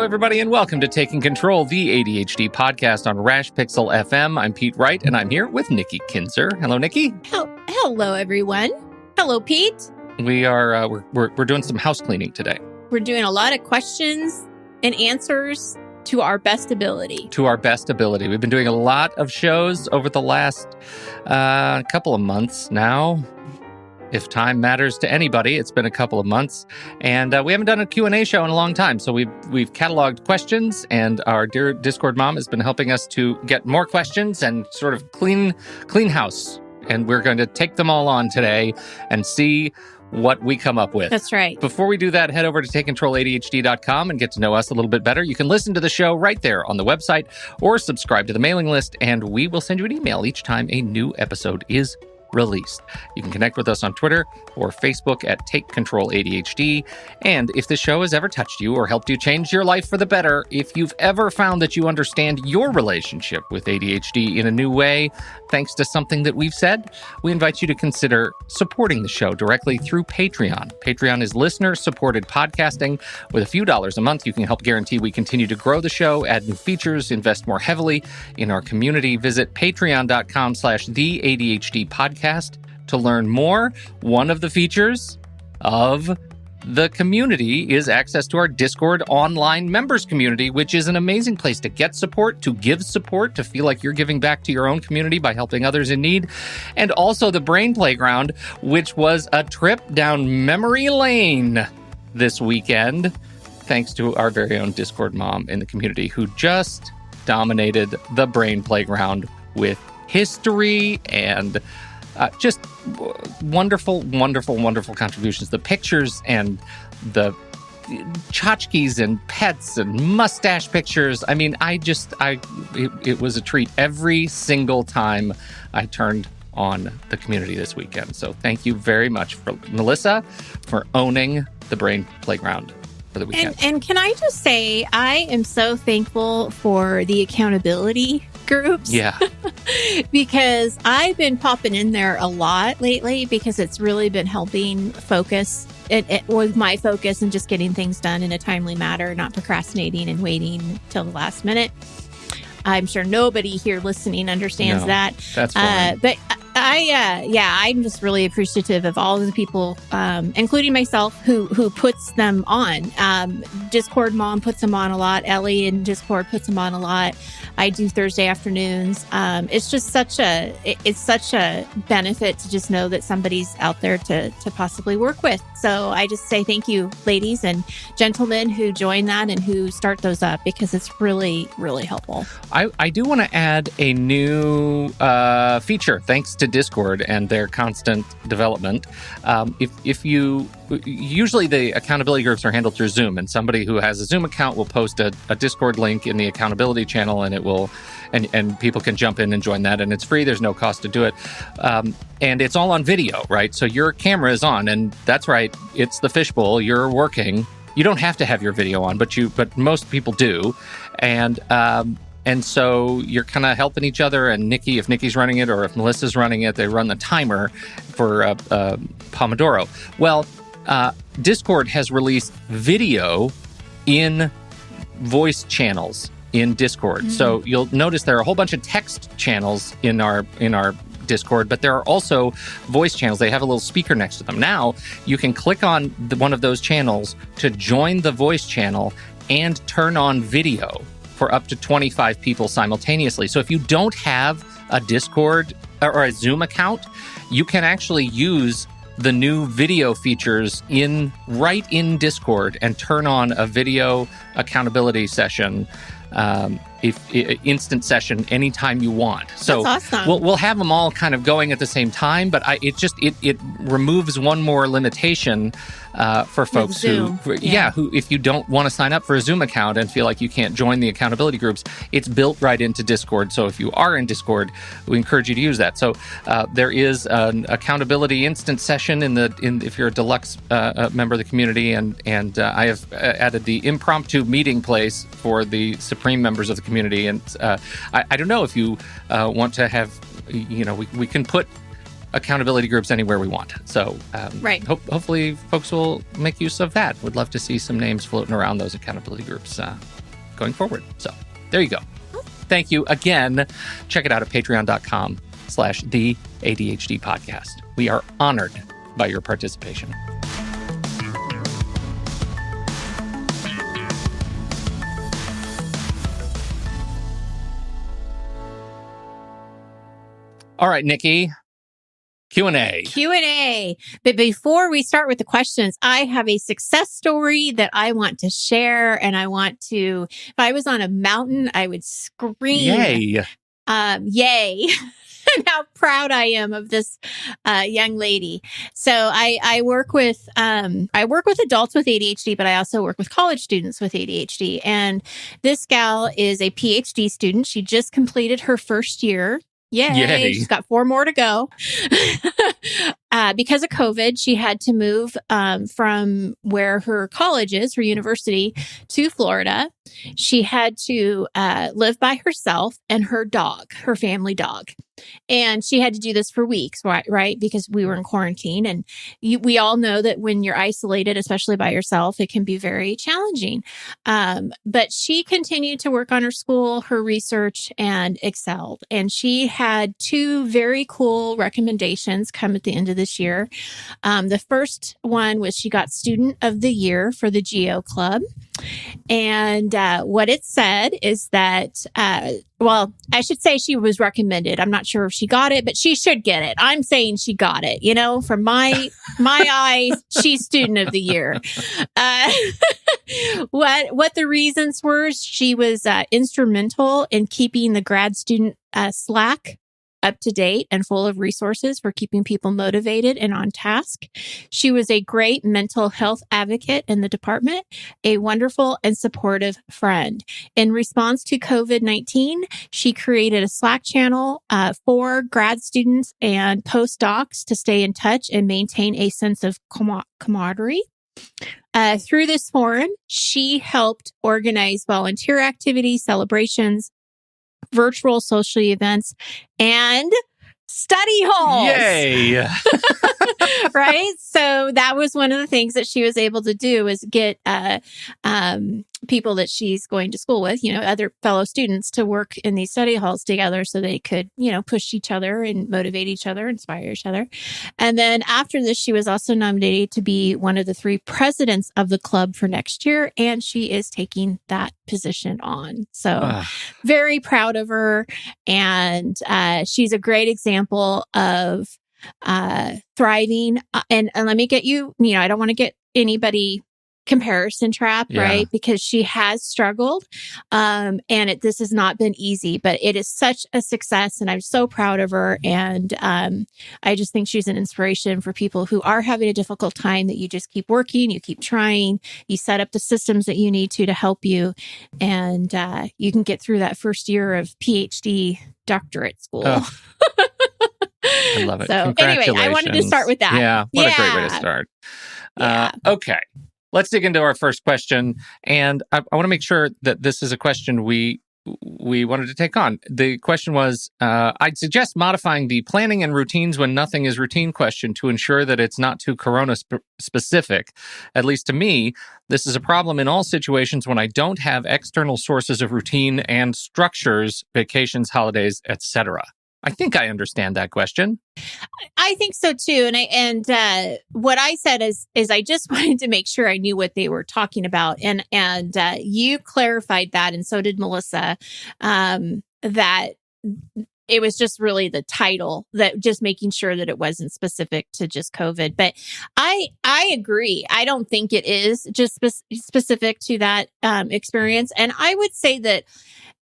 everybody, and welcome to Taking Control, the ADHD podcast on Rash Pixel FM. I'm Pete Wright, and I'm here with Nikki Kinzer. Hello, Nikki. Hello, everyone. Hello, Pete. We are we're doing some house cleaning today. We're doing a lot of questions and answers to our best ability. We've been doing a lot of shows over the last couple of months now. If time matters to anybody, it's been a couple of months, and we haven't done a Q&A show in a long time. So we've cataloged questions, and our dear Discord mom has been helping us to get more questions and sort of clean house. And we're going to take them all on today and see what we come up with. That's right. Before we do that, head over to takecontroladhd.com and get to know us a little bit better. You can listen to the show right there on the website or subscribe to the mailing list, and we will send you an email each time a new episode is released. You can connect with us on Twitter or Facebook at Take Control ADHD. And if this show has ever touched you or helped you change your life for the better, if you've ever found that you understand your relationship with ADHD in a new way, thanks to something that we've said, we invite you to consider supporting the show directly through Patreon. Patreon is listener-supported podcasting. With a few dollars a month, you can help guarantee we continue to grow the show, add new features, invest more heavily in our community. Visit patreon.com/theADHD podcast to learn more. One of the features of the community is access to our Discord online members community, which is an amazing place to get support, to give support, to feel like you're giving back to your own community by helping others in need. And also the Brain Playground, which was a trip down memory lane this weekend, thanks to our very own Discord mom in the community who just dominated the Brain Playground with history and just wonderful, wonderful, wonderful contributions. The pictures and the tchotchkes and pets and mustache pictures. I mean, it was a treat every single time I turned on the community this weekend. So thank you very much for Melissa for owning the Brain Playground for the weekend. And can I just say, I am so thankful for the accountability groups. Yeah. Because I've been popping in there a lot lately because it's really been helping focus it with my focus and just getting things done in a timely manner, not procrastinating and waiting till the last minute. I'm sure nobody here listening understands that. That's fine. But I'm just really appreciative of all of the people, including myself, who puts them on. Discord mom puts them on a lot. Ellie in Discord puts them on a lot. I do Thursday afternoons. It's just such a benefit to just know that somebody's out there to possibly work with. So I just say thank you, ladies and gentlemen who join that and who start those up, because it's really, really helpful. I do want to add a new feature, thanks to Discord and their constant development. Usually the accountability groups are handled through Zoom, and somebody who has a Zoom account will post a Discord link in the accountability channel, and it will, and people can jump in and join that, and it's free. There's no cost to do it. And it's all on video, right? So your camera is on, and that's right. It's the fishbowl. You're working. You don't have to have your video on, but most people do. And so you're kind of helping each other. And Nikki, if Nikki's running it or if Melissa's running it, they run the timer for Pomodoro. Well, Discord has released video in voice channels in Discord. Mm-hmm. So you'll notice there are a whole bunch of text channels in our Discord, but there are also voice channels. They have a little speaker next to them. Now you can click on one of those channels to join the voice channel and turn on video for up to 25 people simultaneously. So if you don't have a Discord or a Zoom account, you can actually use the new video features right in Discord and turn on a video accountability session, instant session anytime you want. So that's awesome. We'll have them all kind of going at the same time, but it removes one more limitation for folks who if you don't want to sign up for a Zoom account and feel like you can't join the accountability groups, it's built right into Discord. So if you are in Discord, we encourage you to use that. So there is an accountability instant session if you're a deluxe member of the community, and I have added the impromptu meeting place for the supreme members of the community. And I don't know if you want to have, we can put accountability groups anywhere we want. So Right. hopefully folks will make use of that. Would love to see some names floating around those accountability groups going forward. So there you go. Thank you again. Check it out at patreon.com/the ADHD podcast. We are honored by your participation. All right, Nikki, Q&A. Q&A. But before we start with the questions, I have a success story that I want to share. And I want to, if I was on a mountain, I would scream, Yay. Yay. And how proud I am of this young lady. So I work with adults with ADHD, but I also work with college students with ADHD. And this gal is a PhD student. She just completed her first year. Yay. She's got 4 more to go. Because of COVID, she had to move from where her college is, her university, to Florida. She had to live by herself and her dog, her family dog. And she had to do this for weeks, right? Because we were in quarantine. And we all know that when you're isolated, especially by yourself, it can be very challenging. But she continued to work on her school, her research, and excelled. And she had 2 very cool recommendations come at the end of this year. The first one was she got Student of the Year for the Geo Club. And what it said is that, well, I should say she was recommended. I'm not sure if she got it, but she should get it. I'm saying she got it. You know, from my eyes, she's Student of the Year. What the reasons were? She was instrumental in keeping the grad student Slack up to date and full of resources for keeping people motivated and on task. She was a great mental health advocate in the department, a wonderful and supportive friend. In response to COVID-19, she created a Slack channel for grad students and postdocs to stay in touch and maintain a sense of camaraderie. Through this forum, she helped organize volunteer activities, celebrations, virtual social events, and study halls. Yay. Right? So that was one of the things that she was able to do, is get people that she's going to school with, other fellow students, to work in these study halls together so they could, push each other and motivate each other, inspire each other. And then after this, she was also nominated to be one of the 3 presidents of the club for next year. And she is taking that position on. So very proud of her. And she's a great example of thriving. And let me get you, I don't want to get anybody comparison trap, right? Because she has struggled. And this has not been easy, but it is such a success. And I'm so proud of her. And I just think she's an inspiration for people who are having a difficult time, that you just keep working, you keep trying, you set up the systems that you need to help you. And you can get through that first year of PhD doctorate school. Oh. I love it. So anyway, I wanted to start with that. Yeah. What a great way to start. Okay. Let's dig into our first question. And I want to make sure that this is a question we wanted to take on. The question was, I'd suggest modifying the planning and routines when nothing is routine question to ensure that it's not too corona specific. At least to me, this is a problem in all situations when I don't have external sources of routine and structures, vacations, holidays, etc. I think I understand that question. I think so too. And what I said is I just wanted to make sure I knew what they were talking about. And you clarified that, and so did Melissa, that it was just really the title, that just making sure that it wasn't specific to just COVID. But I agree. I don't think it is just specific to that experience. And I would say that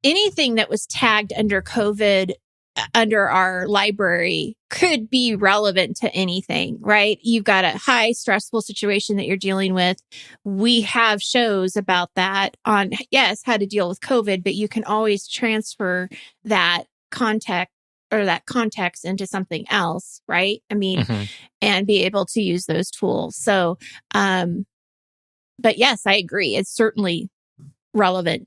anything that was tagged under COVID under our library could be relevant to anything, right? You've got a high stressful situation that you're dealing with. We have shows about that on, yes, how to deal with COVID, but you can always transfer that context into something else, right? I mean, and be able to use those tools. So, but yes, I agree. It's certainly relevant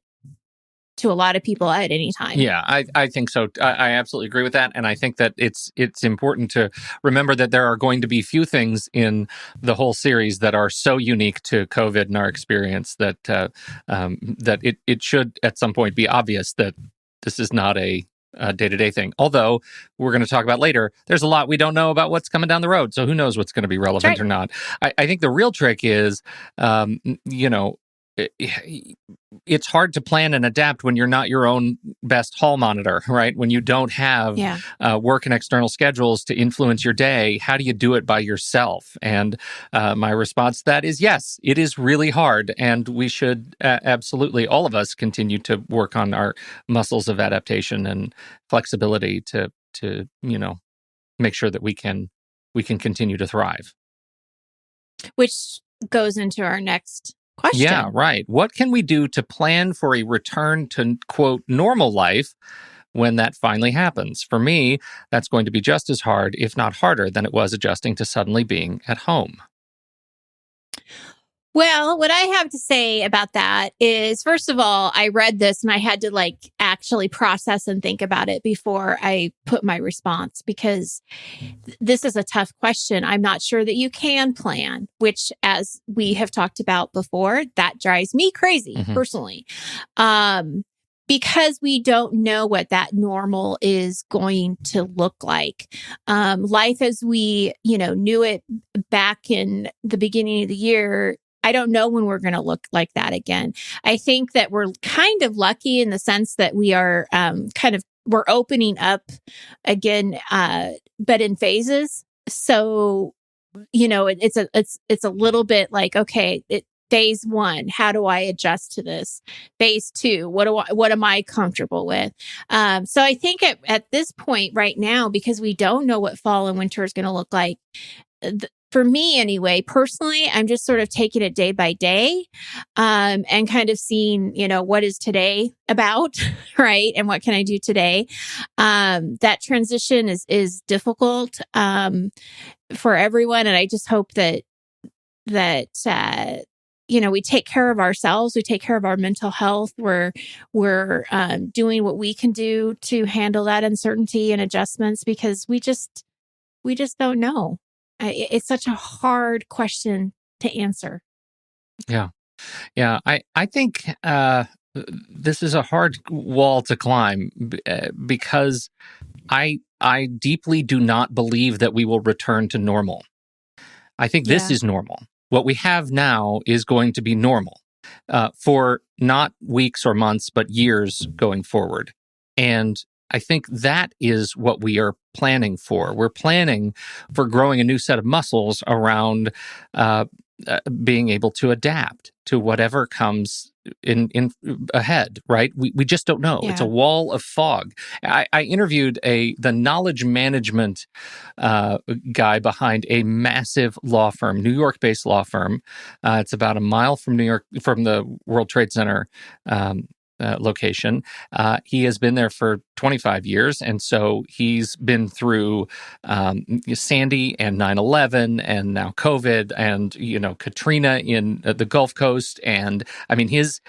to a lot of people at any time. Yeah, I think so. I absolutely agree with that. And I think that it's important to remember that there are going to be few things in the whole series that are so unique to COVID and our experience that that it should at some point be obvious that this is not a day-to-day thing. Although we're going to talk about later, there's a lot we don't know about what's coming down the road. So who knows what's going to be relevant or not. I think the real trick is, you know, it's hard to plan and adapt when you're not your own best hall monitor, right? When you don't have work and external schedules to influence your day, how do you do it by yourself? And my response to that is yes, it is really hard. And we should absolutely, all of us, continue to work on our muscles of adaptation and flexibility to you know, make sure that we can continue to thrive. Which goes into our next question. Yeah, right. What can we do to plan for a return to, quote, normal life when that finally happens? For me, that's going to be just as hard, if not harder, than it was adjusting to suddenly being at home. Well, what I have to say about that is, first of all, I read this and I had to actually process and think about it before I put my response, because this is a tough question. I'm not sure that you can plan, which, as we have talked about before, that drives me crazy personally. Because we don't know what that normal is going to look like. Life as we, knew it back in the beginning of the year, I don't know when we're going to look like that again. I think that we're kind of lucky in the sense that we are we're opening up again, but in phases. So, it's a little bit like, okay, phase 1, how do I adjust to this? Phase 2, what am I comfortable with? So I think at this point right now, because we don't know what fall and winter is going to look like, for me anyway, personally, I'm just sort of taking it day by day, and kind of seeing, what is today about, right? And what can I do today? That transition is difficult, for everyone. And I just hope that we take care of ourselves. We take care of our mental health. We're doing what we can do to handle that uncertainty and adjustments, because we just don't know. It's such a hard question to answer. Yeah. I think this is a hard wall to climb because I deeply do not believe that we will return to normal. I think this is normal. What we have now is going to be normal for not weeks or months, but years going forward. And I think that is what we are planning for. We're planning for growing a new set of muscles around being able to adapt to whatever comes in ahead, right? We just don't know. Yeah. It's a wall of fog. I interviewed the knowledge management guy behind a massive law firm, New York-based law firm. It's about a mile from New York, from the World Trade Center location. He has been there for 25 years. And so he's been through Sandy and 9/11 and now COVID and, Katrina in the Gulf Coast. And I mean, he's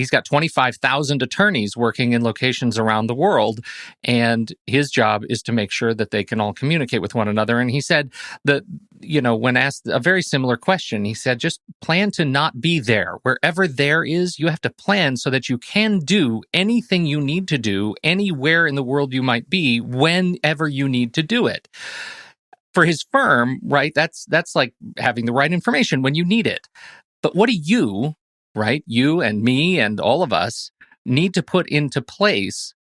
got 25,000 attorneys working in locations around the world. And his job is to make sure that they can all communicate with one another. And he said that, when asked a very similar question, he said, just plan to not be there. Wherever there is, you have to plan so that you can do anything you need to do anywhere in the world you might be, whenever you need to do it. For his firm, right, that's like having the right information when you need it. But what do you, right, you and me and all of us need to put into place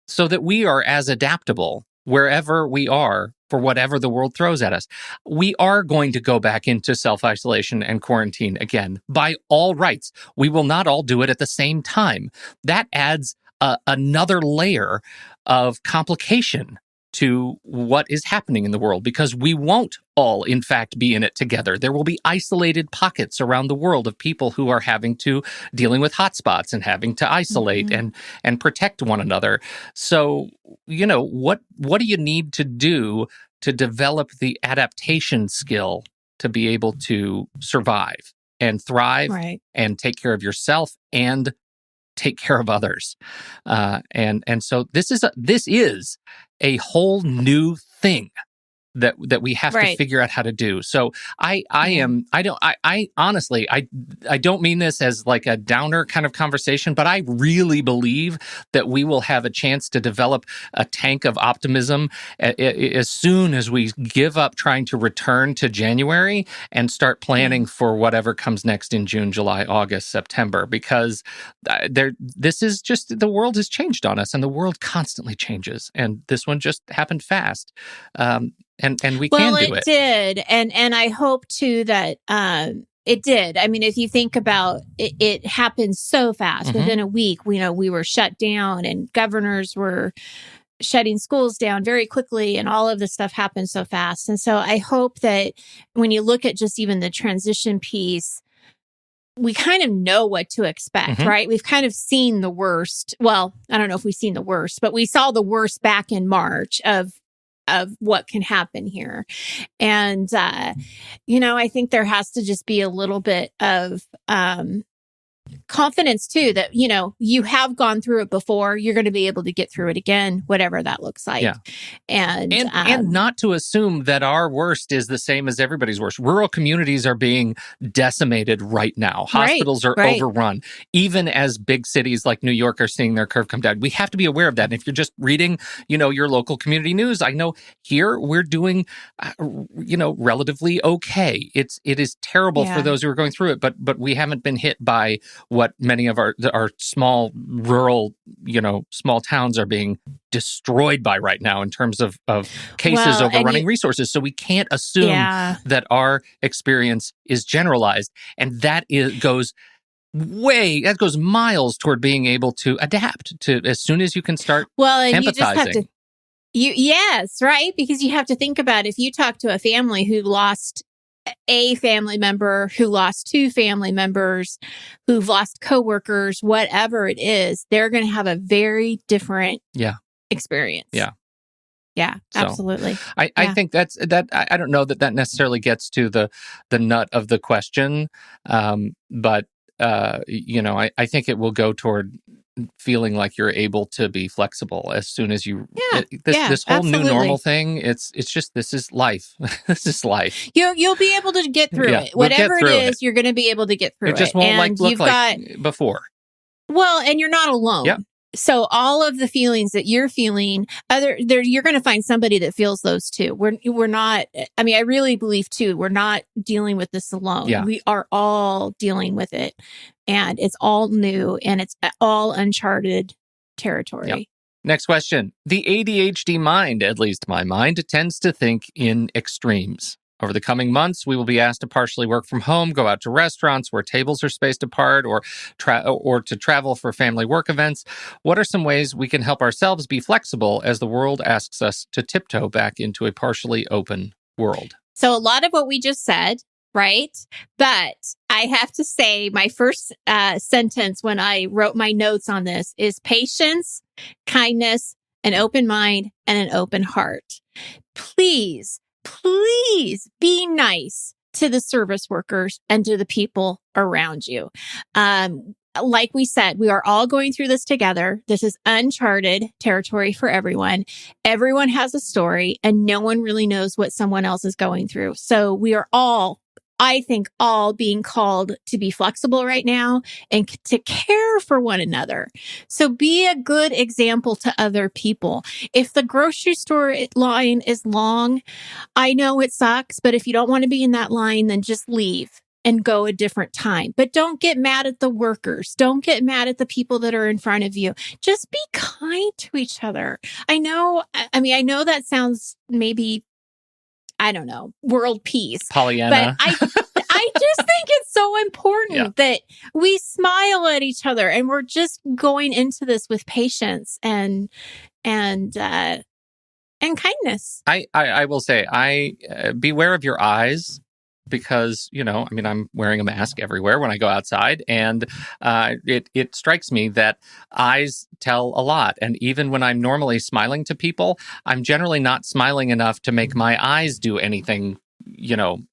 so that we are as adaptable wherever we are for whatever the world throws at us? We are going to go back into self-isolation and quarantine again, by all rights. We will not all do it at the same time. That adds another layer of complication to what is happening in the world, because we won't all, in fact, be in it together. There will be isolated pockets around the world of people who are dealing with hotspots and having to isolate and protect one another. So, what do you need to do to develop the adaptation skill to be able to survive and thrive and take care of yourself and take care of others. And so this is a whole new thing that we have to figure out how to do. So I honestly, I don't mean this as like a downer kind of conversation, but I really believe that we will have a chance to develop a tank of optimism as soon as we give up trying to return to January and start planning for whatever comes next in June, July, August, September, because this is just, the world has changed on us, and the world constantly changes. And this one just happened fast. And we can do it. Well, it did. And I hope too that it did. I mean, if you think about it, it happened so fast. Within a week, we were shut down, and governors were shutting schools down very quickly, and all of this stuff happened so fast. And so I hope that when you look at just even the transition piece, we kind of know what to expect, right? We've kind of seen the worst. Well, I don't know if we've seen the worst, but we saw the worst back in March of what can happen here. And, I think there has to just be a little bit of confidence too, that, you have gone through it before. You're going to be able to get through it again, whatever that looks like. Yeah. And not to assume that our worst is the same as everybody's worst. Rural communities are being decimated right now. Hospitals are overrun. Even as big cities like New York are seeing their curve come down. We have to be aware of that. And if you're just reading, your local community news, I know here we're doing, relatively okay. It is terrible for those who are going through it, but we haven't been hit by what many of our small rural, small towns are being destroyed by right now in terms of cases overrunning resources. So we can't assume that our experience is generalized. And that goes miles toward being able to adapt to as soon as you can start empathizing. You just have to, yes, right? Because you have to think about, if you talk to a family who lost a family member, who lost two family members, who've lost coworkers, whatever it is, they're going to have a very different experience. Yeah. Yeah, so, absolutely. I think that I don't know that necessarily gets to the nut of the question, but I think it will go toward feeling like you're able to be flexible as soon as you this whole new normal thing. It's just, this is life. This is life. You'll be able to get through it. Whatever it is, you're going to be able to get through it. It just won't look like before. Well, and you're not alone. Yeah. So all of the feelings that you're feeling, you're going to find somebody that feels those too. We're not. I mean, I really believe too, we're not dealing with this alone. Yeah. We are all dealing with it, and it's all new, and it's all uncharted territory. Yep. Next question. The ADHD mind, at least my mind, tends to think in extremes. Over the coming months, we will be asked to partially work from home, go out to restaurants where tables are spaced apart, or to travel for family work events. What are some ways we can help ourselves be flexible as the world asks us to tiptoe back into a partially open world? So a lot of what we just said, right? But I have to say, my first sentence when I wrote my notes on this is patience, kindness, an open mind, and an open heart. Please be nice to the service workers and to the people around you. Like we said, we are all going through this together. This is uncharted territory for everyone. Everyone has a story, and no one really knows what someone else is going through. So we are all, I think, all being called to be flexible right now and to care for one another. So be a good example to other people. If the grocery store line is long, I know it sucks, but if you don't want to be in that line, then just leave and go a different time. But don't get mad at the workers. Don't get mad at the people that are in front of you. Just be kind to each other. I know that sounds maybe, I don't know, world peace. Pollyanna. But I just think it's so important that we smile at each other, and we're just going into this with patience and kindness. I will say, beware of your eyes, because, I'm wearing a mask everywhere when I go outside, and it strikes me that eyes tell a lot. And even when I'm normally smiling to people, I'm generally not smiling enough to make my eyes do anything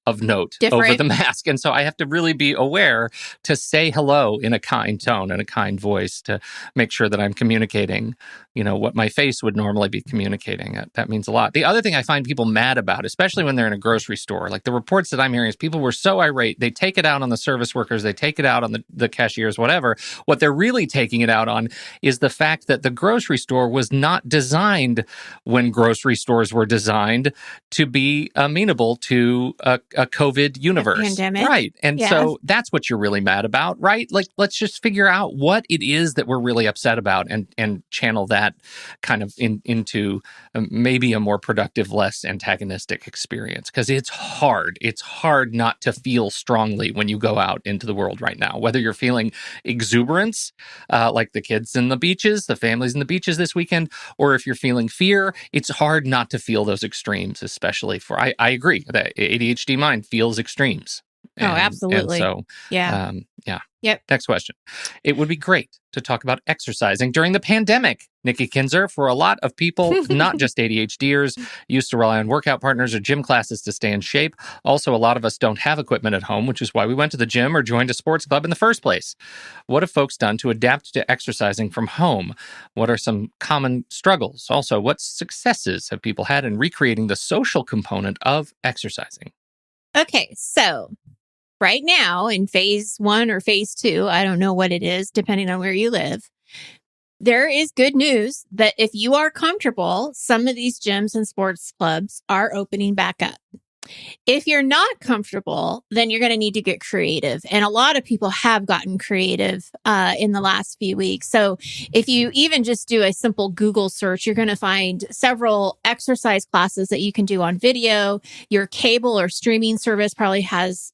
of note Different. over the mask. And so I have to really be aware to say hello in a kind tone and a kind voice to make sure that I'm communicating, what my face would normally be communicating. That means a lot. The other thing I find people mad about, especially when they're in a grocery store, like the reports that I'm hearing is people were so irate, they take it out on the service workers, they take it out on the cashiers, whatever. What they're really taking it out on is the fact that the grocery store was not designed when grocery stores were designed to be amenable to a COVID universe. Pandemic. Right. And so that's what you're really mad about, right? Like, let's just figure out what it is that we're really upset about and channel that kind of into maybe a more productive, less antagonistic experience. Because it's hard. It's hard not to feel strongly when you go out into the world right now, whether you're feeling exuberance, like the kids in the beaches, the families in the beaches this weekend, or if you're feeling fear, it's hard not to feel those extremes, especially I agree that ADHD mind feels extremes. Absolutely. And so, yeah. Yep. Next question. It would be great to talk about exercising during the pandemic, Nikki Kinzer. For a lot of people, not just ADHDers, used to rely on workout partners or gym classes to stay in shape. Also, a lot of us don't have equipment at home, which is why we went to the gym or joined a sports club in the first place. What have folks done to adapt to exercising from home? What are some common struggles? Also, what successes have people had in recreating the social component of exercising? Okay, so right now in phase 1 or phase 2, I don't know what it is, depending on where you live, there is good news that if you are comfortable, some of these gyms and sports clubs are opening back up. If you're not comfortable, then you're going to need to get creative. And a lot of people have gotten creative in the last few weeks. So if you even just do a simple Google search, you're going to find several exercise classes that you can do on video. Your cable or streaming service probably has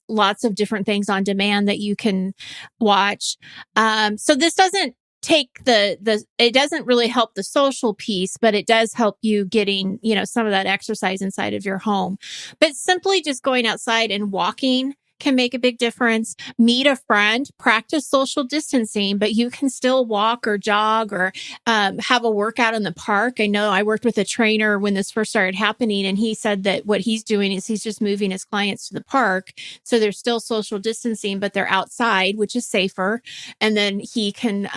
lots of different things on demand that you can watch. So this doesn't take it doesn't really help the social piece, but it does help you getting, some of that exercise inside of your home. But simply just going outside and walking can make a big difference. Meet a friend, practice social distancing, but you can still walk or jog or have a workout in the park. I know I worked with a trainer when this first started happening, and he said that what he's doing is he's just moving his clients to the park. So they're still social distancing, but they're outside, which is safer. And then he can,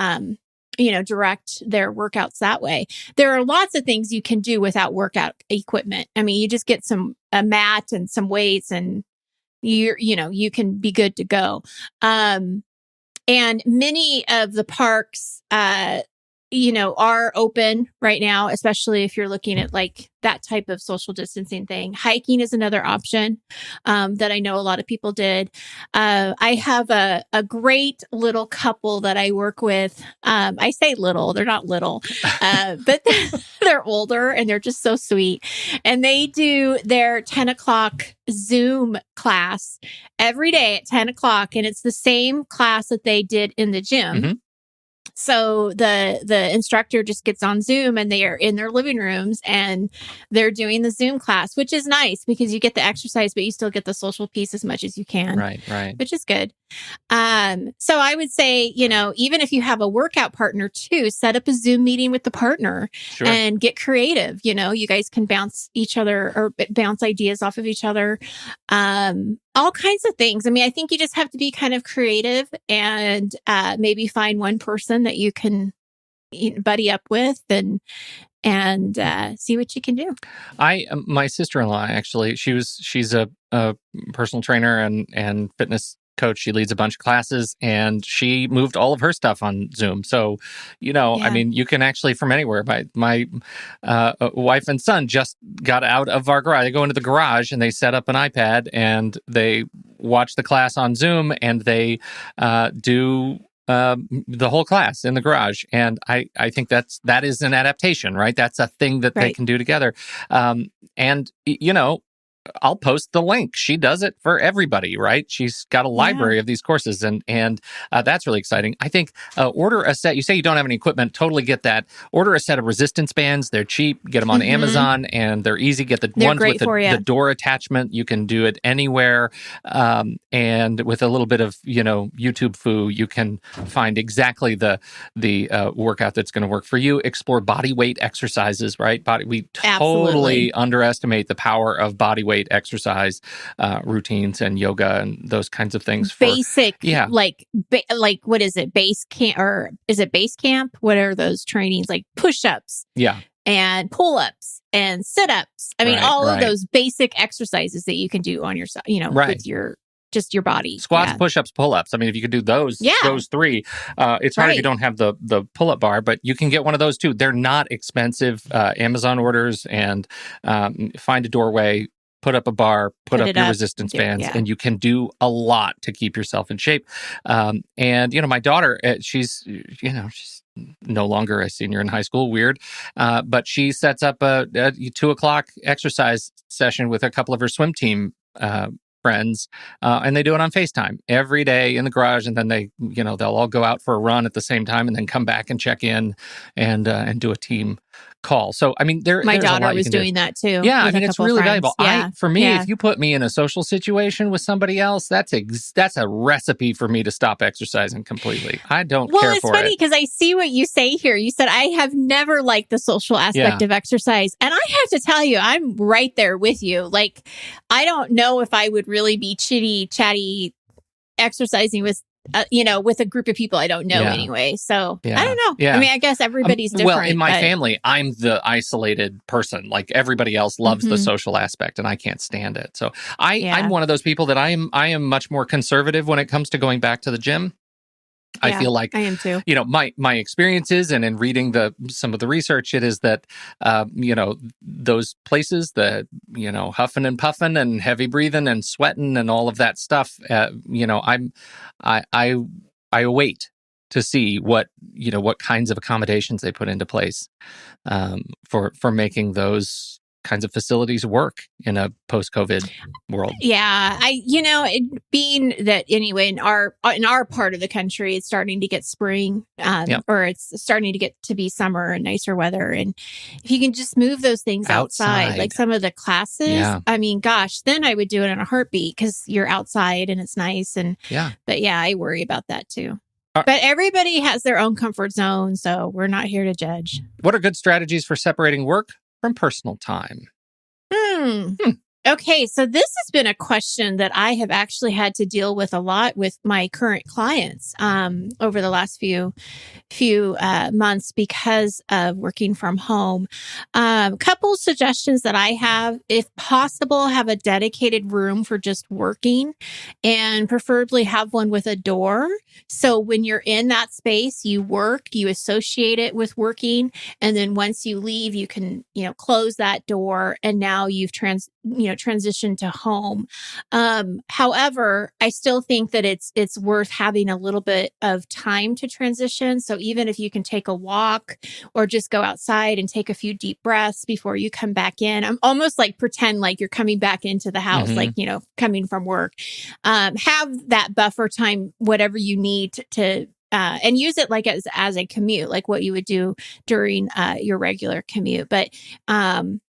direct their workouts that way. There are lots of things you can do without workout equipment. I mean, you just get a mat and some weights and you can be good to go. And many of the parks, are open right now, especially if you're looking at like that type of social distancing thing. Hiking is another option that I know a lot of people did. I have a great little couple that I work with. I say little, they're not little, but they're older and they're just so sweet. And they do their 10 o'clock Zoom class every day at 10 o'clock. And it's the same class that they did in the gym. Mm-hmm. So the instructor just gets on Zoom and they are in their living rooms and they're doing the Zoom class, which is nice because you get the exercise, but you still get the social piece as much as you can. Right. Which is good. So I would say, even if you have a workout partner too, set up a Zoom meeting with the partner and get creative. You guys can bounce each other or bounce ideas off of each other. All kinds of things. I mean, I think you just have to be kind of creative and maybe find one person that you can buddy up with and see what you can do. My sister-in-law, actually, she's a personal trainer and fitness coach. She leads a bunch of classes and she moved all of her stuff on Zoom. So, I mean, you can actually from anywhere. My wife and son just got out of our garage. They go into the garage and they set up an iPad and they watch the class on Zoom and they do the whole class in the garage. And I think that is an adaptation, right? That's a thing that they can do together. And I'll post the link. She does it for everybody, right? She's got a library of these courses, and that's really exciting. I think order a set. You say you don't have any equipment. Totally get that. Order a set of resistance bands. They're cheap. Get them on Amazon, and they're easy. Get the ones with the door attachment. You can do it anywhere, and with a little bit of YouTube foo, you can find exactly the workout that's going to work for you. Explore body weight exercises, right? We totally underestimate the power of body weight weight exercise routines and yoga and those kinds of things. Basic, like what is it? Base camp, or is it base camp? What are those trainings? Like push-ups. Yeah. And pull-ups and sit-ups. I mean, all of those basic exercises that you can do on yourself, with your body. Squats, push-ups, pull-ups. I mean, if you could do those three, it's hard if you don't have the pull-up bar, but you can get one of those too. They're not expensive. Amazon orders, and find a doorway, put up a bar, put up your resistance bands, and you can do a lot to keep yourself in shape. And my daughter, she's no longer a senior in high school, weird. But she sets up a 2:00 exercise session with a couple of her swim team friends, and they do it on FaceTime every day in the garage, and then they'll all go out for a run at the same time, and then come back and check in and do a team call. So I mean, my daughter was doing that too. Yeah, I mean, it's really valuable. For me, if you put me in a social situation with somebody else, that's a recipe for me to stop exercising completely. I don't care for it. Well, it's funny because I see what you say here. You said, I have never liked the social aspect of exercise. And I have to tell you, I'm right there with you. Like, I don't know if I would really be chatty exercising with a group of people I don't know anyway. So I don't know. Yeah. I mean, I guess everybody's different. Well, in my family, I'm the isolated person. Like, everybody else loves the social aspect, and I can't stand it. So I'm one of those people that I am much more conservative when it comes to going back to the gym. I feel like I am too. My experiences, and in reading some of the research, it is that those places that huffing and puffing and heavy breathing and sweating and all of that stuff. I await to see what kinds of accommodations they put into place for making those kinds of facilities work in a post-COVID world. Yeah, being that anyway, in our part of the country, it's starting to get spring, or it's starting to get to be summer and nicer weather. And if you can just move those things outside, like some of the classes, I mean, gosh, then I would do it in a heartbeat because you're outside and it's nice. But I worry about that too. But everybody has their own comfort zone, so we're not here to judge. What are good strategies for separating work from personal time? Okay, so this has been a question that I have actually had to deal with a lot with my current clients over the last few months because of working from home. Couple suggestions that I have: if possible, have a dedicated room for just working, and preferably have one with a door. So when you're in that space, you work, you associate it with working, and then once you leave, you can close that door, and now you've transition to home. However, I still think that it's worth having a little bit of time to transition. So even if you can take a walk or just go outside and take a few deep breaths before you come back in, I'm almost like pretend like you're coming back into the house, like, coming from work. Have that buffer time, whatever you need to and use it like as a commute, like what you would do during your regular commute. But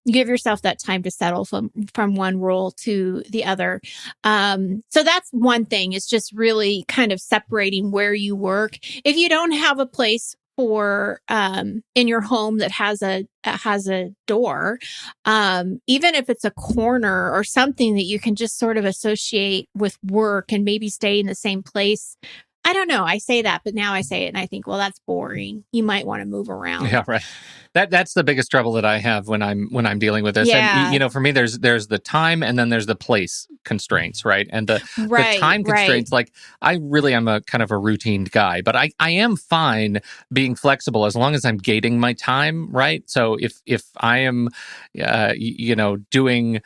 give yourself that time to settle from one role to the other. So that's one thing, is just really kind of separating where you work. If you don't have a place for in your home that has a door, even if it's a corner or something that you can just sort of associate with work and maybe stay in the same place. I don't know. I say that, but now I say it and I think, well, that's boring. You might want to move around. Yeah, right. That's the biggest trouble that I have when I'm dealing with this. Yeah. And for me, there's the time, and then there's the place constraints, right? And the time constraints, like, I really am a kind of a routine guy, but I am fine being flexible as long as I'm gating my time, right? So if I am doing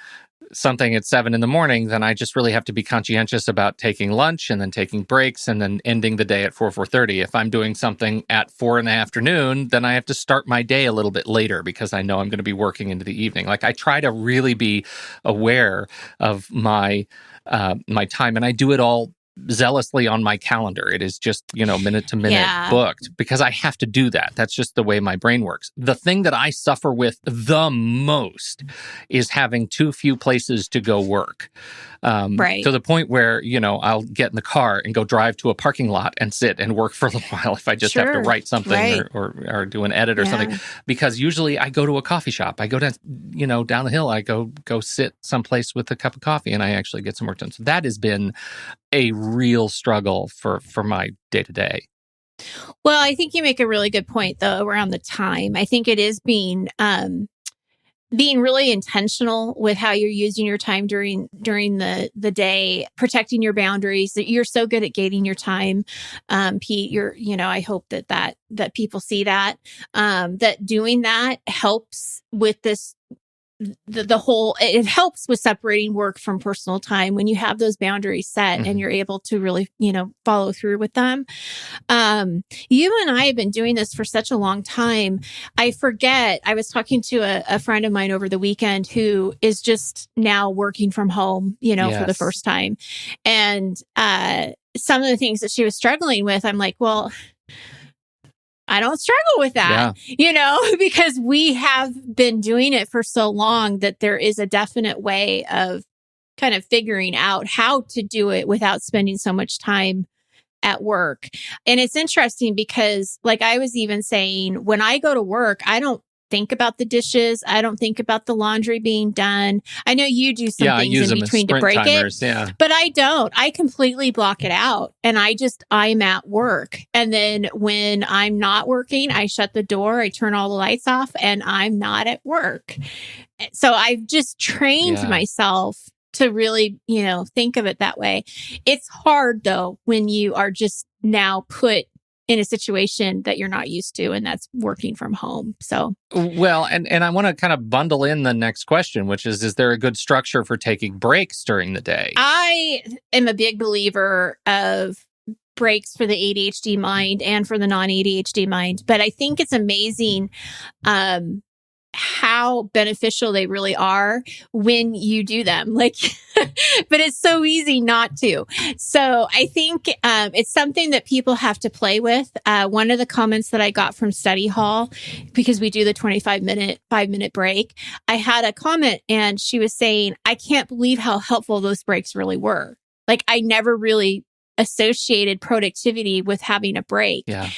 something at 7 a.m, then I just really have to be conscientious about taking lunch and then taking breaks and then ending the day at 4:30. If I'm doing something at 4 in the afternoon, then I have to start my day a little bit later because I know I'm going to be working into the evening. Like, I try to really be aware of my time, and I do it all zealously on my calendar. It is just, minute to minute booked because I have to do that. That's just the way my brain works. The thing that I suffer with the most is having too few places to go work. Right. To the point where, I'll get in the car and go drive to a parking lot and sit and work for a little while if I just have to write something or do an edit or something. Because usually I go to a coffee shop. I go down, down the hill. I go sit someplace with a cup of coffee and I actually get some work done. So that has been a real struggle for my day to day. Well, I think you make a really good point though around the time. I think it is being really intentional with how you're using your time during the day, protecting your boundaries. That you're so good at gating your time, Pete. I hope that people see that doing that helps with this. It helps with separating work from personal time when you have those boundaries set and you're able to really, follow through with them. You and I have been doing this for such a long time. I forget, I was talking to a friend of mine over the weekend who is just now working from home, for the first time. And, some of the things that she was struggling with, I'm like, well, I don't struggle with that, because we have been doing it for so long that there is a definite way of kind of figuring out how to do it without spending so much time at work. And it's interesting because, like I was even saying, when I go to work, I don't think about the dishes. I don't think about the laundry being done. I know you do some things in between to break timers, it, but I don't. I completely block it out and I'm at work. And then when I'm not working, I shut the door, I turn all the lights off and I'm not at work. So I've just trained myself to really, think of it that way. It's hard though, when you are just now put in a situation that you're not used to, and that's working from home. So, well, and I want to kind of bundle in the next question, which is there a good structure for taking breaks during the day? I am a big believer of breaks for the ADHD mind and for the non-ADHD mind, but I think it's amazing, how beneficial they really are when you do them. But it's so easy not to. So I think it's something that people have to play with. One of the comments that I got from Study Hall, because we do the 5-minute break, I had a comment and she was saying, I can't believe how helpful those breaks really were. Like I never really associated productivity with having a break. Yeah.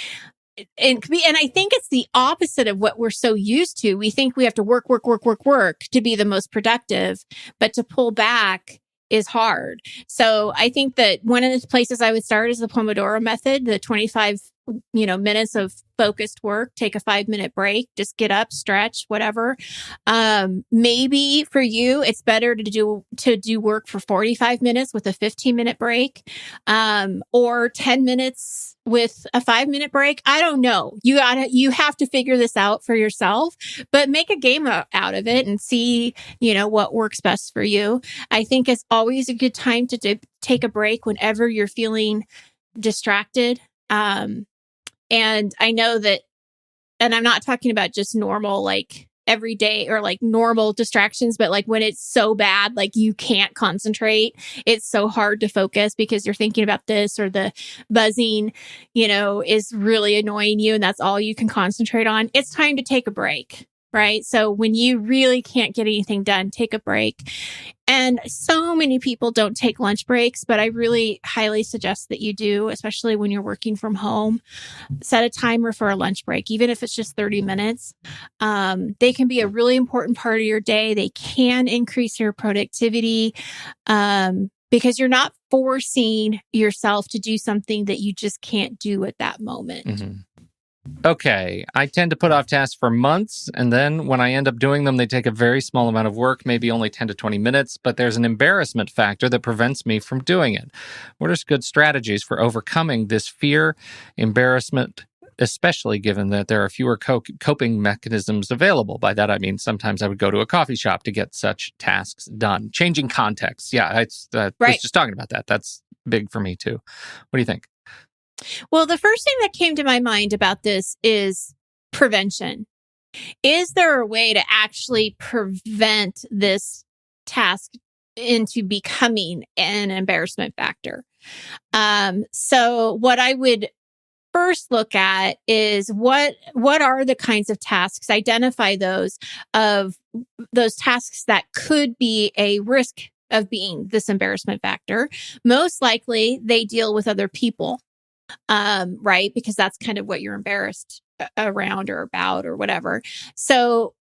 And I think it's the opposite of what we're so used to. We think we have to work to be the most productive, but to pull back is hard. So I think that one of the places I would start is the Pomodoro method, the 25, minutes of focused work, take a 5-minute break, just get up, stretch, whatever. Maybe for you, it's better to do work for 45 minutes with a 15-minute break, or 10 minutes with a 5-minute break. I don't know. You have to figure this out for yourself, but make a game out of it and see, what works best for you. I think it's always a good time to take a break whenever you're feeling distracted. And I know that, and I'm not talking about just normal, like everyday or like normal distractions, but like when it's so bad, like you can't concentrate, it's so hard to focus because you're thinking about this, or the buzzing, is really annoying you and that's all you can concentrate on. It's time to take a break, right? So when you really can't get anything done, take a break. And so many people don't take lunch breaks, but I really highly suggest that you do, especially when you're working from home. Set a timer for a lunch break, even if it's just 30 minutes. They can be a really important part of your day. They can increase your productivity, because you're not forcing yourself to do something that you just can't do at that moment. Mm-hmm. Okay, I tend to put off tasks for months, and then when I end up doing them, they take a very small amount of work, maybe only 10 to 20 minutes, but there's an embarrassment factor that prevents me from doing it. What are good strategies for overcoming this fear, embarrassment, especially given that there are fewer coping mechanisms available? By that, I mean, sometimes I would go to a coffee shop to get such tasks done. Changing context. Yeah, I was just talking about that. That's big for me, too. What do you think? Well, the first thing that came to my mind about this is prevention. Is there a way to actually prevent this task into becoming an embarrassment factor. So what I would first look at is what are the kinds of tasks, identify those tasks that could be a risk of being this embarrassment factor. Most likely they deal with other people, right? Because that's kind of what you're embarrassed around or about or whatever. So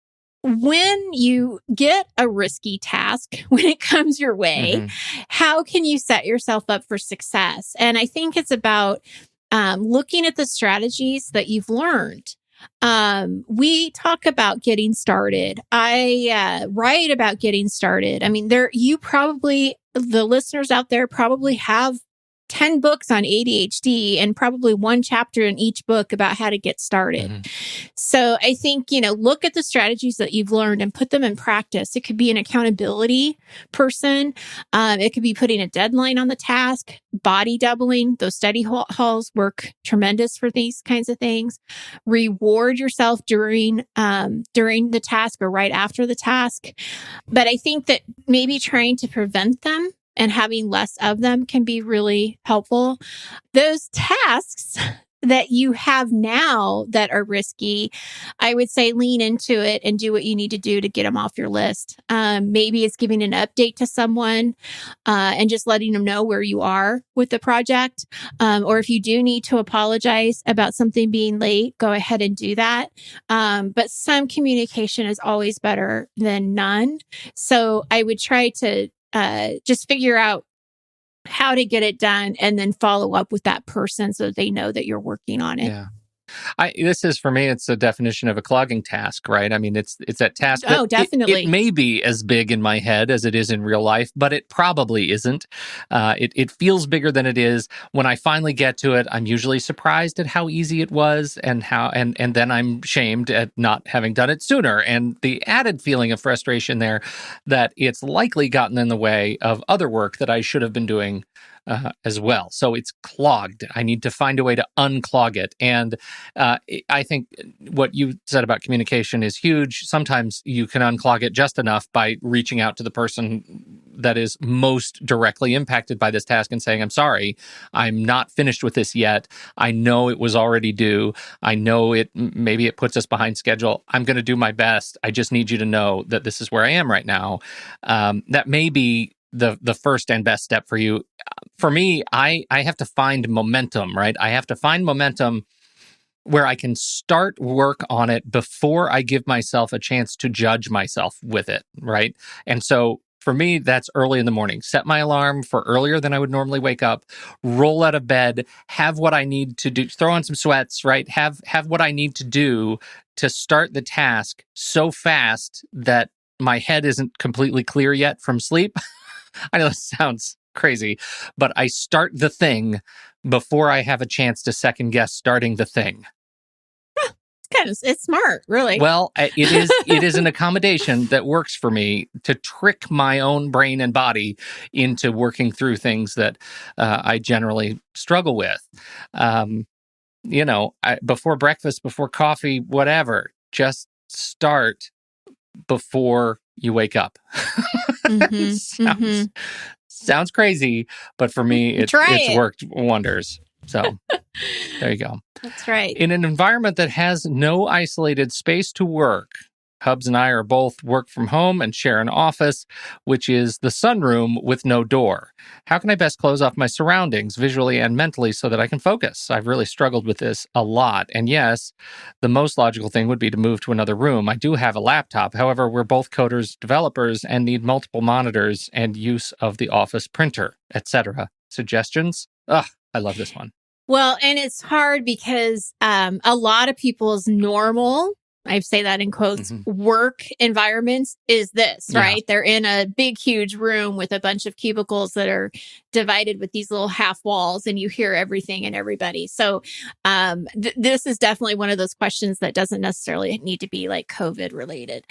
when you get a risky task, when it comes your way, how can you set yourself up for success? And I think it's about looking at the strategies that you've learned. We talk about getting started. I write about getting started. I mean, the listeners out there probably have 10 books on ADHD and probably one chapter in each book about how to get started. So I think, look at the strategies that you've learned and put them in practice. It could be an accountability person. It could be putting a deadline on the task, body doubling. Those study halls work tremendous for these kinds of things. Reward yourself during the task or right after the task. But I think that maybe trying to prevent them and having less of them can be really helpful. Those tasks that you have now that are risky, I would say lean into it and do what you need to do to get them off your list. Maybe it's giving an update to someone and just letting them know where you are with the project. Or if you do need to apologize about something being late, go ahead and do that. But some communication is always better than none. So I would try to just figure out how to get it done and then follow up with that person so they know that you're working on it. Yeah. This is, for me, it's a definition of a clogging task, right? I mean, it's that task. Oh, definitely. It may be as big in my head as it is in real life, but it probably isn't. It feels bigger than it is. When I finally get to it, I'm usually surprised at how easy it was and then I'm shamed at not having done it sooner. And the added feeling of frustration there that it's likely gotten in the way of other work that I should have been doing as well. So it's clogged. I need to find a way to unclog it. And I think what you said about communication is huge. Sometimes you can unclog it just enough by reaching out to the person that is most directly impacted by this task and saying, I'm sorry, I'm not finished with this yet. I know it was already due. I know maybe it puts us behind schedule. I'm going to do my best. I just need you to know that this is where I am right now. That may be the first and best step for you. For me, I have to find momentum, right? I have to find momentum where I can start work on it before I give myself a chance to judge myself with it, right? And so for me, that's early in the morning. Set my alarm for earlier than I would normally wake up, roll out of bed, have what I need to do, throw on some sweats, right? Have what I need to do to start the task so fast that my head isn't completely clear yet from sleep. I know this sounds crazy, but I start the thing before I have a chance to second guess starting the thing. It's smart, really. Well, it is an accommodation that works for me to trick my own brain and body into working through things that I generally struggle with. Before breakfast, before coffee, whatever, just start before you wake up. Sounds crazy, but for me, it's worked wonders. So there you go. That's right. In an environment that has no isolated space to work, Hubs and I are both work from home and share an office, which is the sunroom with no door. How can I best close off my surroundings visually and mentally so that I can focus? I've really struggled with this a lot. And yes, the most logical thing would be to move to another room. I do have a laptop. However, we're both coders, developers, and need multiple monitors and use of the office printer, etc. Suggestions? I love this one. Well, and it's hard because a lot of people's normal, I say that in quotes, work environments is this, right? They're in a big, huge room with a bunch of cubicles that are divided with these little half walls and you hear everything and everybody. So this is definitely one of those questions that doesn't necessarily need to be like COVID related.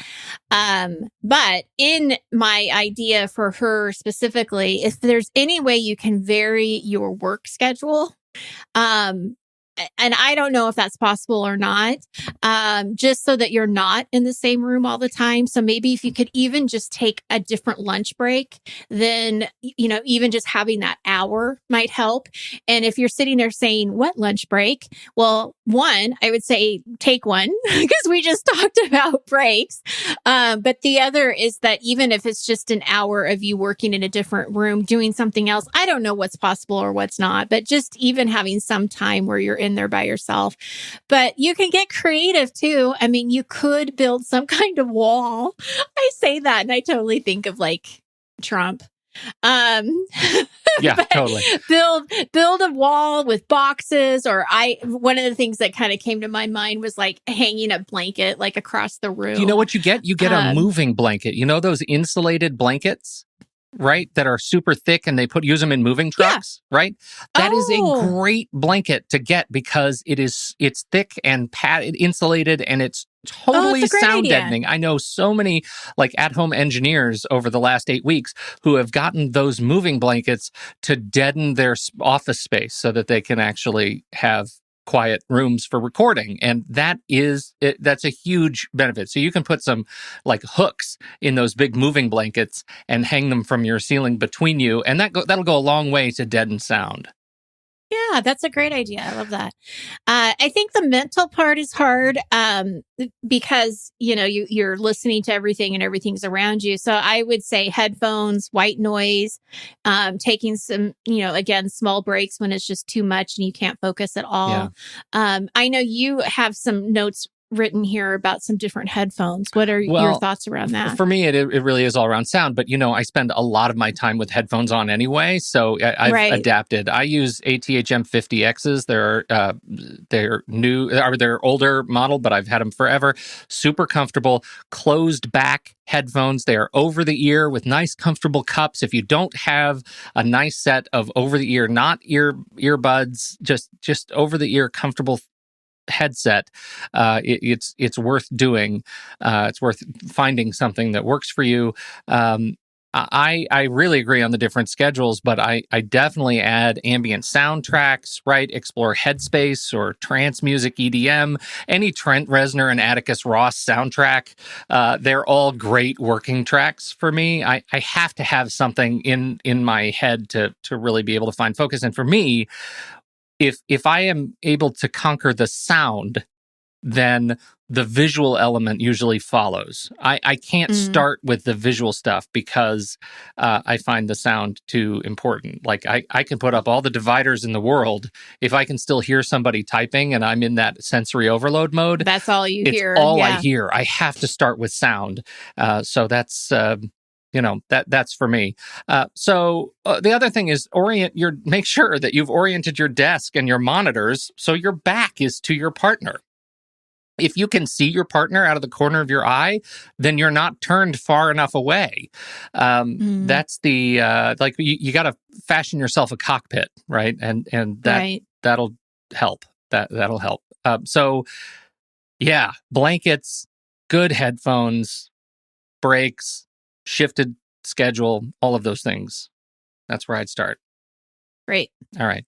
But in my idea for her specifically, if there's any way you can vary your work schedule, and I don't know if that's possible or not, just so that you're not in the same room all the time. So maybe if you could even just take a different lunch break, then, even just having that hour might help. And if you're sitting there saying, what lunch break? Well, one, I would say take one because we just talked about breaks. But the other is that even if it's just an hour of you working in a different room, doing something else, I don't know what's possible or what's not, but just even having some time where you're in there by yourself. But you can get creative too. I mean, you could build some kind of wall. I say that and I totally think of like Trump. Yeah, totally. Build a wall with boxes, or one of the things that kind of came to my mind was like hanging a blanket like across the room. Do you know what you get? You get a moving blanket. You know those insulated blankets, right? That are super thick and they use them in moving trucks, right? That is a great blanket to get because it's thick and insulated and it's totally sound deadening. I know so many like at-home engineers over the last 8 weeks who have gotten those moving blankets to deaden their office space so that they can actually have quiet rooms for recording. And that's a huge benefit. So you can put some like hooks in those big moving blankets and hang them from your ceiling between you. And that'll go a long way to deaden sound. Yeah, that's a great idea. I love that. I think the mental part is hard because, you're listening to everything and everything's around you. So I would say headphones, white noise, taking some, again, small breaks when it's just too much and you can't focus at all. Yeah. I know you have some notes written here about some different headphones. What are your thoughts around that? For me, it really is all around sound, but I spend a lot of my time with headphones on anyway, so I've adapted. I use ATHM 50Xs. They're new, or they're older model, but I've had them forever. Super comfortable, closed back headphones. They are over the ear with nice, comfortable cups. If you don't have a nice set of over the ear, not earbuds, just over the ear, comfortable headset, it's worth doing. It's worth finding something that works for you. I really agree on the different schedules, but I definitely add ambient soundtracks, right? Explore Headspace or trance music, EDM, any Trent Reznor and Atticus Ross soundtrack. They're all great working tracks for me. I have to have something in my head to really be able to find focus. And for me, if I am able to conquer the sound, then the visual element usually follows. I can't start with the visual stuff because I find the sound too important. Like I can put up all the dividers in the world. If I can still hear somebody typing and I'm in that sensory overload mode, that's all you hear. It's all I hear. I have to start with sound. So that's... that's for me. So the other thing is make sure that you've oriented your desk and your monitors so your back is to your partner. If you can see your partner out of the corner of your eye, then you're not turned far enough away. That's the you got to fashion yourself a cockpit, right? And that'll help. That'll help. So yeah, blankets, good headphones, breaks, shifted schedule, all of those things. That's where I'd start. Great. All right.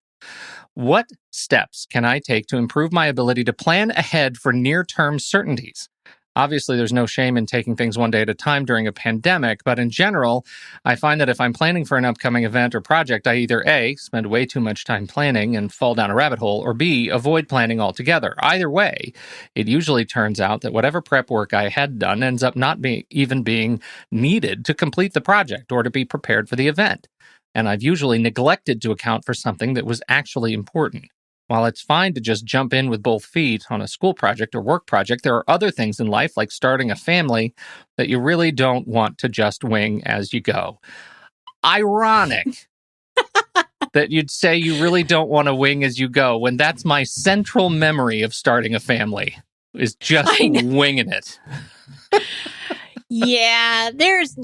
What steps can I take to improve my ability to plan ahead for near-term certainties? Obviously, there's no shame in taking things one day at a time during a pandemic, but in general, I find that if I'm planning for an upcoming event or project, I either A, spend way too much time planning and fall down a rabbit hole, or B, avoid planning altogether. Either way, it usually turns out that whatever prep work I had done ends up not even being needed to complete the project or to be prepared for the event. And I've usually neglected to account for something that was actually important. While it's fine to just jump in with both feet on a school project or work project, there are other things in life, like starting a family, that you really don't want to just wing as you go. Ironic that you'd say you really don't want to wing as you go, when that's my central memory of starting a family, is just winging it. Yeah, there's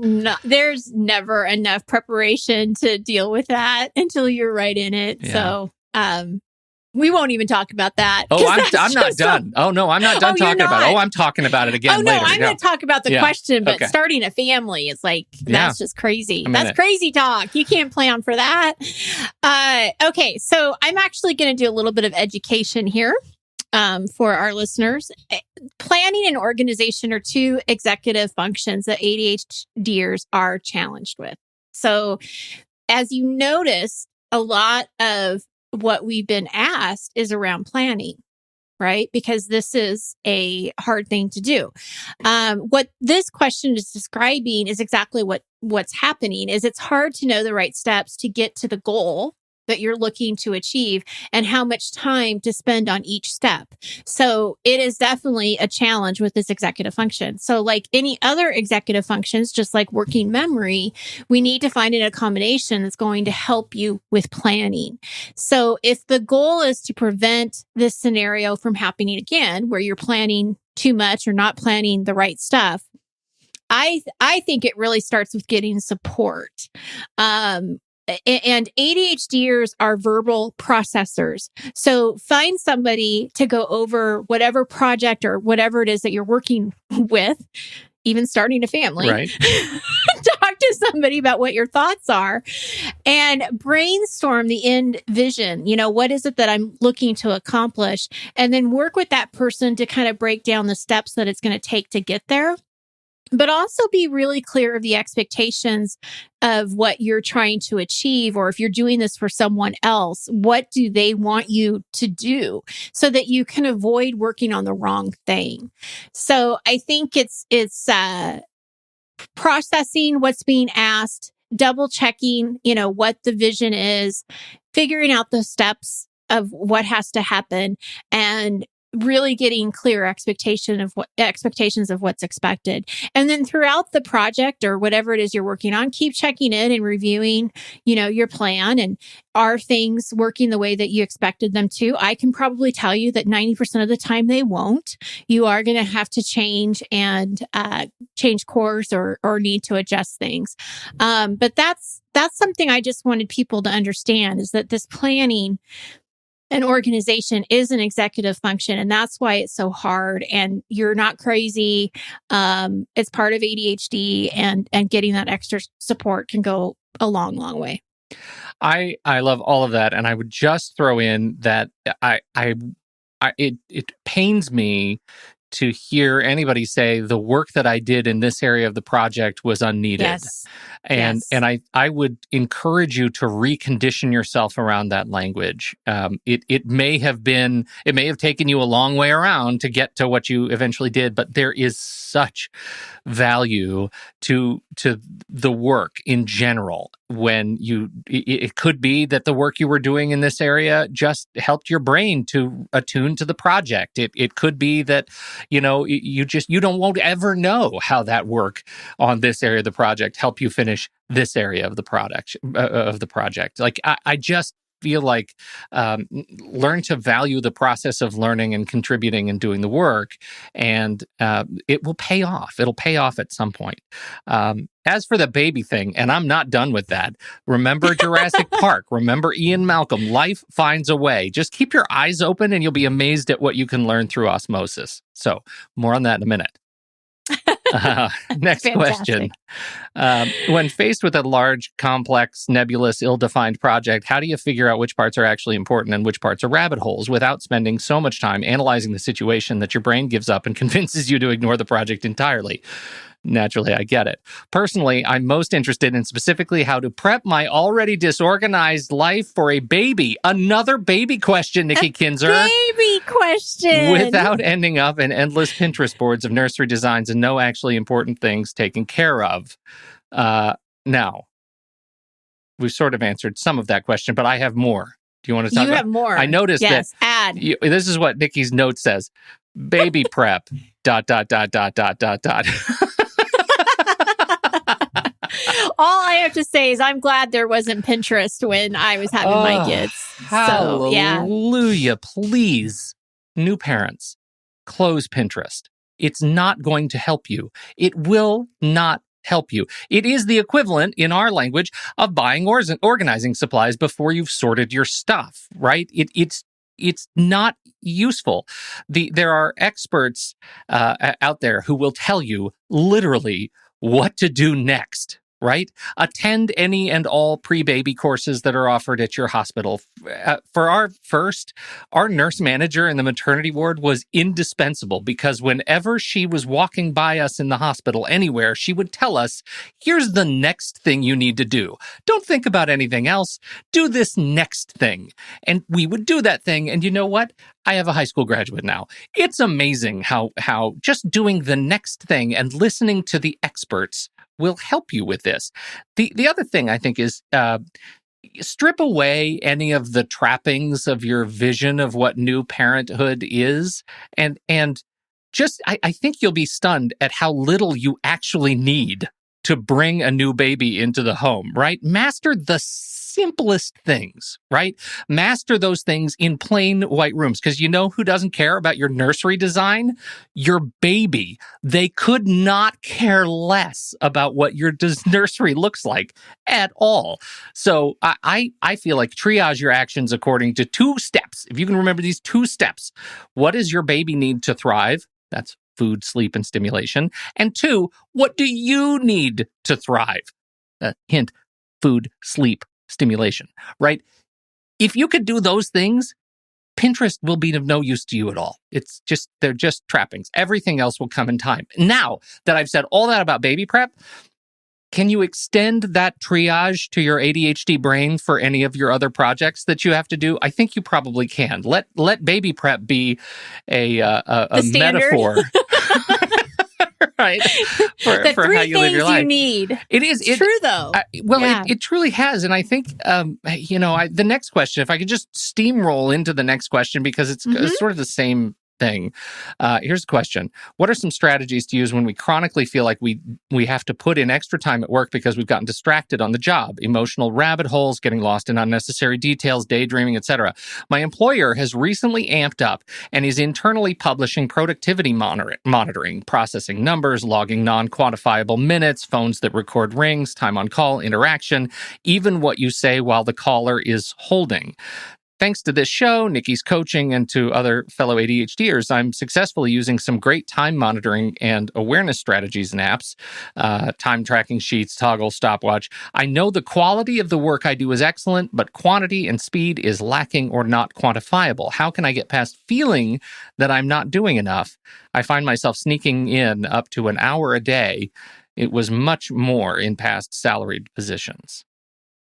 never enough preparation to deal with that until you're right in it. Yeah. So, We won't even talk about that. Oh, I'm not done. Oh, no, I'm not done talking about it. Oh, I'm talking about it again later. I'm going to talk about the question, but okay. starting a family is like, that's just crazy. That's crazy talk. You can't plan for that. Okay, so I'm actually going to do a little bit of education here for our listeners. Planning and organization are two executive functions that ADHDers are challenged with. So as you notice, a lot of what we've been asked is around planning, right? Because this is a hard thing to do. What this question is describing is exactly what's happening. Is it's hard to know the right steps to get to the goal that you're looking to achieve and how much time to spend on each step. So it is definitely a challenge with this executive function. So like any other executive functions, just like working memory, we need to find an accommodation that's going to help you with planning. So if the goal is to prevent this scenario from happening again, where you're planning too much or not planning the right stuff, I think it really starts with getting support. And ADHDers are verbal processors. So find somebody to go over whatever project or whatever it is that you're working with, even starting a family. Right. Talk to somebody about what your thoughts are and brainstorm the end vision. You know, what is it that I'm looking to accomplish? And then work with that person to kind of break down the steps that it's going to take to get there. But also be really clear of the expectations of what you're trying to achieve, or if you're doing this for someone else, what do they want you to do so that you can avoid working on the wrong thing? So I think it's processing what's being asked, double checking, you know, what the vision is, figuring out the steps of what has to happen, and really getting clear expectations of what's expected. And then throughout the project or whatever it is you're working on, keep checking in and reviewing, you know, your plan, and are things working the way that you expected them to? I can probably tell you that 90% of the time they won't. You are going to have to change and change course or need to adjust things. But that's something I just wanted people to understand, is that this planning an organization is an executive function, and that's why it's so hard. And you're not crazy. It's part of ADHD, and getting that extra support can go a long, long way. I love all of that, and I would just throw in that it pains me to hear anybody say the work that I did in this area of the project was unneeded. Yes. And I would encourage you to recondition yourself around that language. It may have taken you a long way around to get to what you eventually did, but there is such value to the work in general. When it could be that the work you were doing in this area just helped your brain to attune to the project. It could be that, you know, you won't ever know how that work on this area of the project helped you finish this area of the project. Like I just feel like learn to value the process of learning and contributing and doing the work, and it will pay off. It'll pay off at some point. As for the baby thing, and I'm not done with that, remember Jurassic Park, remember Ian Malcolm, life finds a way. Just keep your eyes open and you'll be amazed at what you can learn through osmosis. So more on that in a minute. Next question. When faced with a large, complex, nebulous, ill-defined project, how do you figure out which parts are actually important and which parts are rabbit holes without spending so much time analyzing the situation that your brain gives up and convinces you to ignore the project entirely? Naturally, I get it. Personally, I'm most interested in specifically how to prep my already disorganized life for a baby. Another baby question, Nikki Kinzer. Baby question. Without ending up in endless Pinterest boards of nursery designs and no actually important things taken care of. Now, we've sort of answered some of that question, but I have more. Do you want to talk about? You have more. I noticed that. Add. This is what Nikki's note says. Baby prep, ... All I have to say is I'm glad there wasn't Pinterest when I was having my kids. So, yeah. Hallelujah. Please, new parents, close Pinterest. It's not going to help you. It will not help you. It is the equivalent, in our language, of buying organizing supplies before you've sorted your stuff, right? It's it's not useful. There are experts out there who will tell you literally what to do next, right? Attend any and all pre-baby courses that are offered at your hospital. For our nurse manager in the maternity ward was indispensable, because whenever she was walking by us in the hospital anywhere, she would tell us, here's the next thing you need to do. Don't think about anything else. Do this next thing. And we would do that thing. And you know what? I have a high school graduate now. It's amazing how just doing the next thing and listening to the experts will help you with this. The other thing I think is strip away any of the trappings of your vision of what new parenthood is, and just I think you'll be stunned at how little you actually need to bring a new baby into the home, right? Master the simplest things, right? Master those things in plain white rooms, because you know who doesn't care about your nursery design? Your baby. They could not care less about what your nursery looks like at all. So I feel like triage your actions according to 2 steps. If you can remember these 2 steps, what does your baby need to thrive? That's food, sleep, and stimulation. And 2, what do you need to thrive? Hint, food, sleep, stimulation, right? If you could do those things, Pinterest will be of no use to you at all. They're just trappings. Everything else will come in time. Now that I've said all that about baby prep, can you extend that triage to your ADHD brain for any of your other projects that you have to do? I think you probably can. Let baby prep be a metaphor. Right? For how you live your life. You need. It's true, though. It truly has. And I think, the next question, if I could just steamroll into the next question, because it's sort of the same thing. Here's the question. What are some strategies to use when we chronically feel like we have to put in extra time at work because we've gotten distracted on the job? Emotional rabbit holes, getting lost in unnecessary details, daydreaming, etc. My employer has recently amped up and is internally publishing productivity monitoring, processing numbers, logging non-quantifiable minutes, phones that record rings, time on call, interaction, even what you say while the caller is holding. Thanks to this show, Nikki's coaching, and to other fellow ADHDers, I'm successfully using some great time monitoring and awareness strategies and apps, time tracking sheets, Toggle, Stopwatch. I know the quality of the work I do is excellent, but quantity and speed is lacking or not quantifiable. How can I get past feeling that I'm not doing enough? I find myself sneaking in up to an hour a day. It was much more in past salaried positions.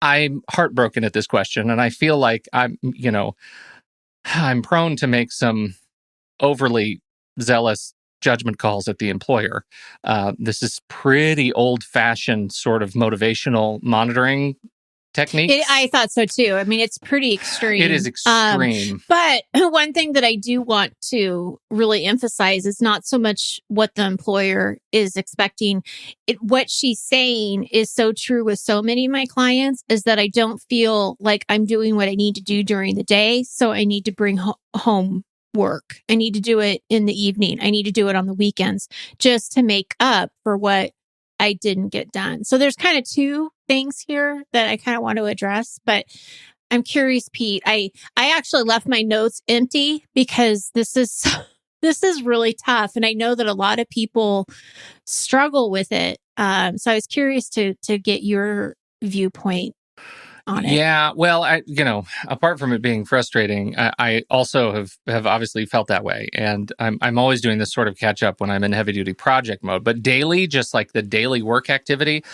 I'm heartbroken at this question, and I feel like I'm prone to make some overly zealous judgment calls at the employer. This is pretty old-fashioned sort of motivational monitoring techniques. I thought so too. I mean, it's pretty extreme. It is extreme. But one thing that I do want to really emphasize is not so much what the employer is expecting. What she's saying is so true with so many of my clients, is that I don't feel like I'm doing what I need to do during the day. So I need to bring home work. I need to do it in the evening. I need to do it on the weekends just to make up for what I didn't get done. So there's kind of 2 things here that I kind of want to address, but I'm curious, Pete. I actually left my notes empty because this is really tough, and I know that a lot of people struggle with it. So I was curious to get your viewpoint on it. Yeah, well, apart from it being frustrating, I also have obviously felt that way, and I'm always doing this sort of catch up when I'm in heavy duty project mode. But daily, just like the daily work activity,